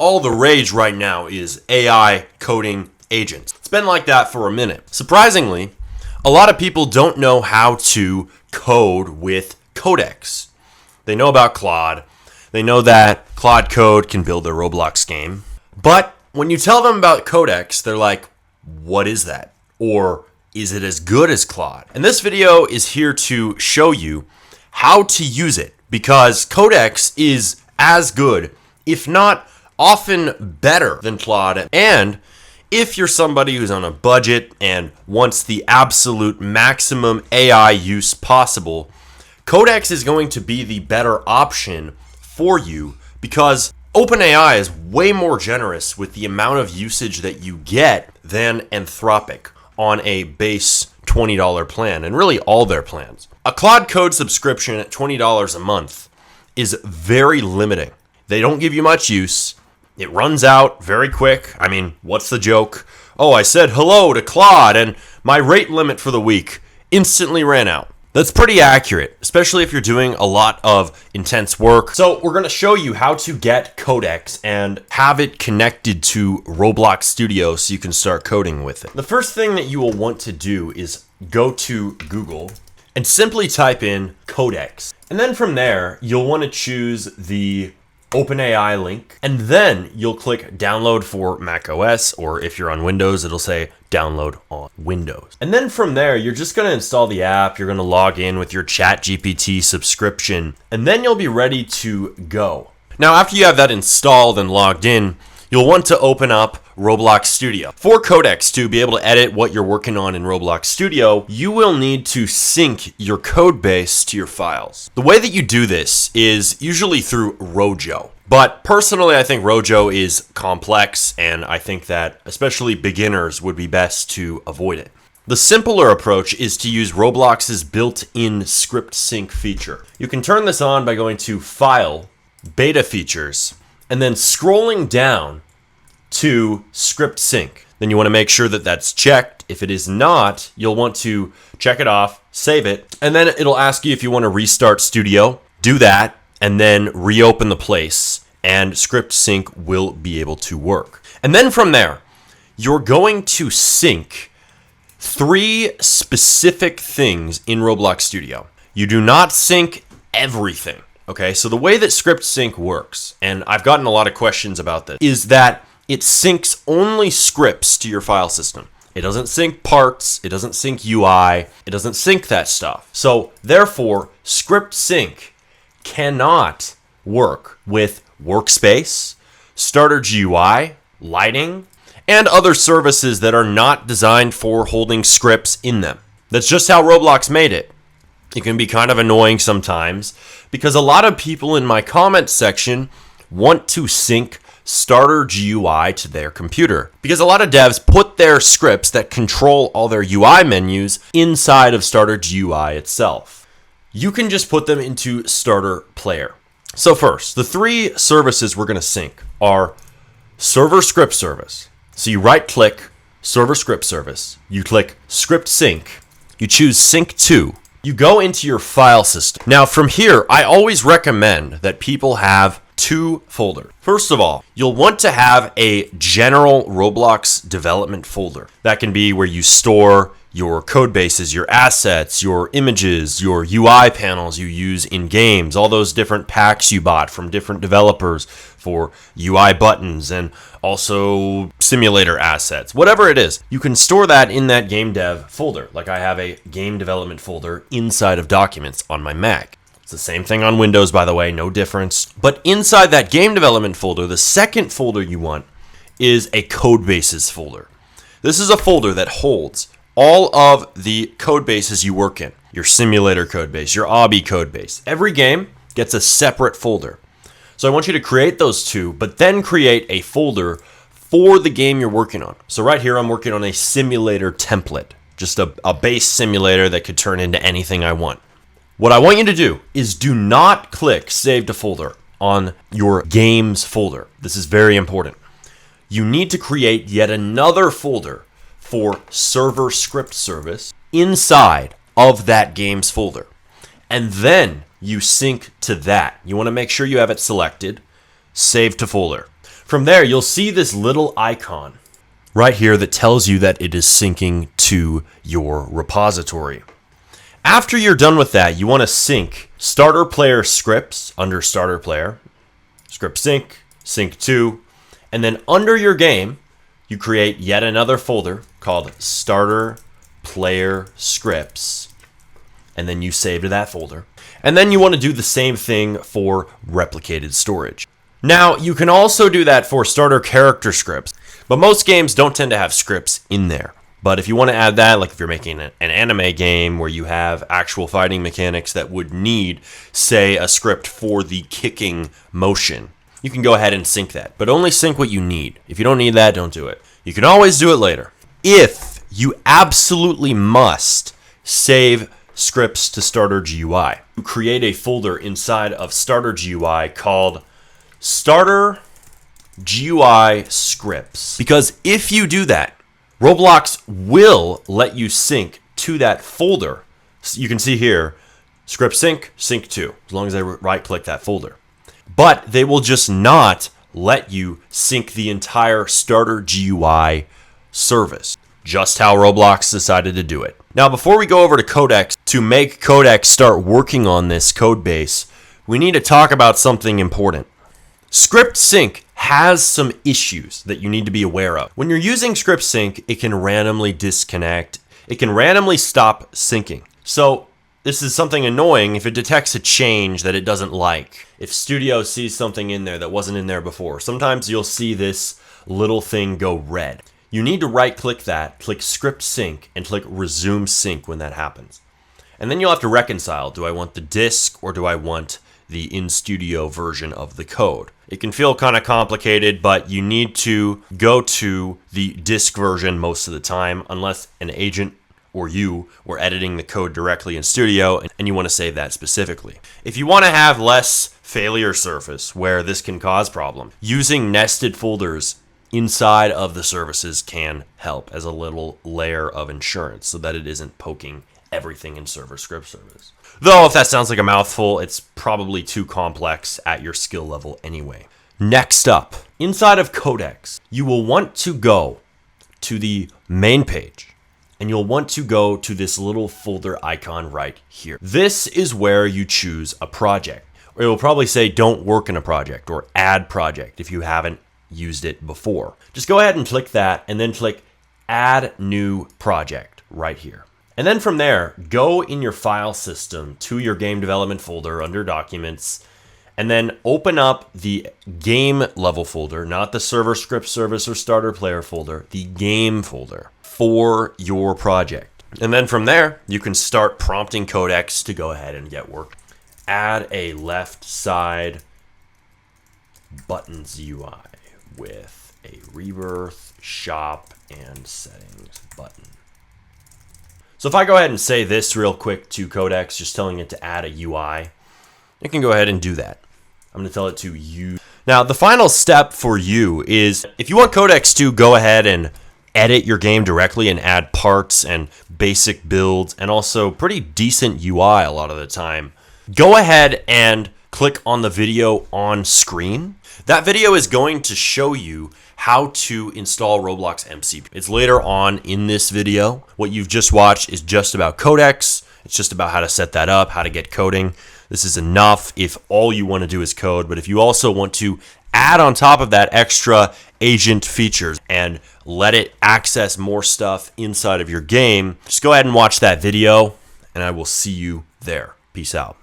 all the rage right now is AI coding agents. It's been like that for a minute. Surprisingly, a lot of people don't know how to code with Codex. They know about Claude. They know that Claude Code can build a Roblox game. But when you tell them about Codex, they're like, what is that? Or is it as good as Claude? And this video is here to show you how to use it, because Codex is as good, if not often better than Claude. And if you're somebody who's on a budget and wants the absolute maximum AI use possible, Codex is going to be the better option for you, because OpenAI is way more generous with the amount of usage that you get than Anthropic on a base $20 plan, and really all their plans. A Claude Code subscription at $20 a month is very limiting. They don't give you much use. It runs out very quick. I mean, what's the joke? Oh, I said hello to Claude and my rate limit for the week instantly ran out. That's pretty accurate, especially if you're doing a lot of intense work. So we're going to show you how to get Codex and have it connected to Roblox Studio so you can start coding with it. The first thing that you will want to do is go to Google and simply type in Codex. And then from there, you'll want to choose the OpenAI link, and then you'll click download for macOS, or if you're on Windows, it'll say download on Windows. And then from there, you're just going to install the app. You're going to log in with your ChatGPT subscription, and then you'll be ready to go. Now, after you have that installed and logged in, you'll want to open up Roblox Studio. For Codex to be able to edit what you're working on in Roblox Studio, you will need to sync your code base to your files. The way that you do this is usually through Rojo. But personally, I think Rojo is complex, and I think that especially beginners would be best to avoid it. The simpler approach is to use Roblox's built-in script sync feature. You can turn this on by going to File, Beta Features, and then scrolling down to Script Sync. Then you want to make sure that that's checked. If it is not, you'll want to check it off, save it, and then it'll ask you if you want to restart Studio. Do that, and then reopen the place, and Script Sync will be able to work. And then from there, you're going to sync 3 specific things in Roblox Studio. You do not sync everything. Okay, so the way that Script Sync works, and I've gotten a lot of questions about this, is that it syncs only scripts to your file system. It doesn't sync parts, it doesn't sync UI, it doesn't sync that stuff. So therefore, Script Sync cannot work with Workspace, Starter GUI, Lighting, and other services that are not designed for holding scripts in them. That's just how Roblox made it. It can be kind of annoying sometimes because a lot of people in my comments section want to sync Starter GUI to their computer, because a lot of devs put their scripts that control all their UI menus inside of Starter GUI itself. You can just put them into Starter Player. So first, the 3 services we're going to sync are Server Script Service. So you right click Server Script Service, you click Script Sync, you choose Sync To. You go into your file system. Now from here, I always recommend that people have 2 folders. First of all, you'll want to have a general Roblox development folder. That can be where you store your code bases, your assets, your images, your UI panels you use in games, all those different packs you bought from different developers for UI buttons and also simulator assets, whatever it is. You can store that in that game dev folder. Like I have a game development folder inside of Documents on my Mac. It's the same thing on Windows, by the way, no difference. But inside that game development folder, the second folder you want is a code bases folder. This is a folder that holds all of the code bases you work in. Your simulator code base, your obby code base. Every game gets a separate folder. So I want you to create those 2, but then create a folder for the game you're working on. So right here, I'm working on a simulator template, just a base simulator that could turn into anything I want. What I want you to do is do not click Save to Folder on your games folder. This is very important. You need to create yet another folder for Server Script Service inside of that games folder. And then you sync to that. You want to make sure you have it selected, Save to Folder. From there, you'll see this little icon right here that tells you that it is syncing to your repository. After you're done with that, you want to sync starter player scripts under starter player, script sync, sync to, and then under your game, you create yet another folder called starter player scripts, and then you save to that folder. And then you want to do the same thing for replicated storage. Now, you can also do that for starter character scripts, but most games don't tend to have scripts in there. But if you want to add that, like if you're making an anime game where you have actual fighting mechanics that would need, say, a script for the kicking motion, you can go ahead and sync that. But only sync what you need. If you don't need that, don't do it. You can always do it later. If you absolutely must save scripts to Starter GUI, you create a folder inside of Starter GUI called Starter GUI Scripts. Because if you do that, Roblox will let you sync to that folder. So you can see here, script sync, sync to, as long as I right-click that folder. But they will just not let you sync the entire Starter GUI service. Just how Roblox decided to do it. Now, before we go over to Codex, to make Codex start working on this code base, we need to talk about something important. Script sync has some issues that you need to be aware of. When you're using script sync, it can randomly disconnect. It can randomly stop syncing. So this is something annoying if it detects a change that it doesn't like. If Studio sees something in there that wasn't in there before, sometimes you'll see this little thing go red. You need to right-click that, click script sync, and click resume sync when that happens. And then you'll have to reconcile. Do I want the disk or do I want the in-studio version of the code? It can feel kind of complicated, but you need to go to the disk version most of the time, unless an agent or you were editing the code directly in Studio and you want to save that specifically. If you want to have less failure surface where this can cause problems, using nested folders inside of the services can help as a little layer of insurance so that it isn't poking everything in server script service. Though if that sounds like a mouthful, it's probably too complex at your skill level anyway. Next up, inside of Codex, you will want to go to the main page and you'll want to go to this little folder icon right here. This is where you choose a project. Or it will probably say don't work in a project or add project if you haven't used it before. Just go ahead and click that and then click add new project right here. And then from there, go in your file system to your game development folder under documents, and then open up the game level folder, not the server script service or starter player folder, the game folder for your project. And then from there, you can start prompting Codex to go ahead and get work. Add a left side buttons UI with a rebirth, shop, and settings button. So if I go ahead and say this real quick to Codex, just telling it to add a UI, it can go ahead and do that. I'm going to tell it to use. Now, the final step for you is if you want Codex to go ahead and edit your game directly and add parts and basic builds and also pretty decent UI a lot of the time, go ahead and click on the video on screen. That video is going to show you how to install Roblox MCP. It's later on in this video. What you've just watched is just about Codex. It's just about how to set that up, how to get coding. This is enough if all you want to do is code, but if you also want to add on top of that extra agent features and let it access more stuff inside of your game, just go ahead and watch that video, and I will see you there. Peace out.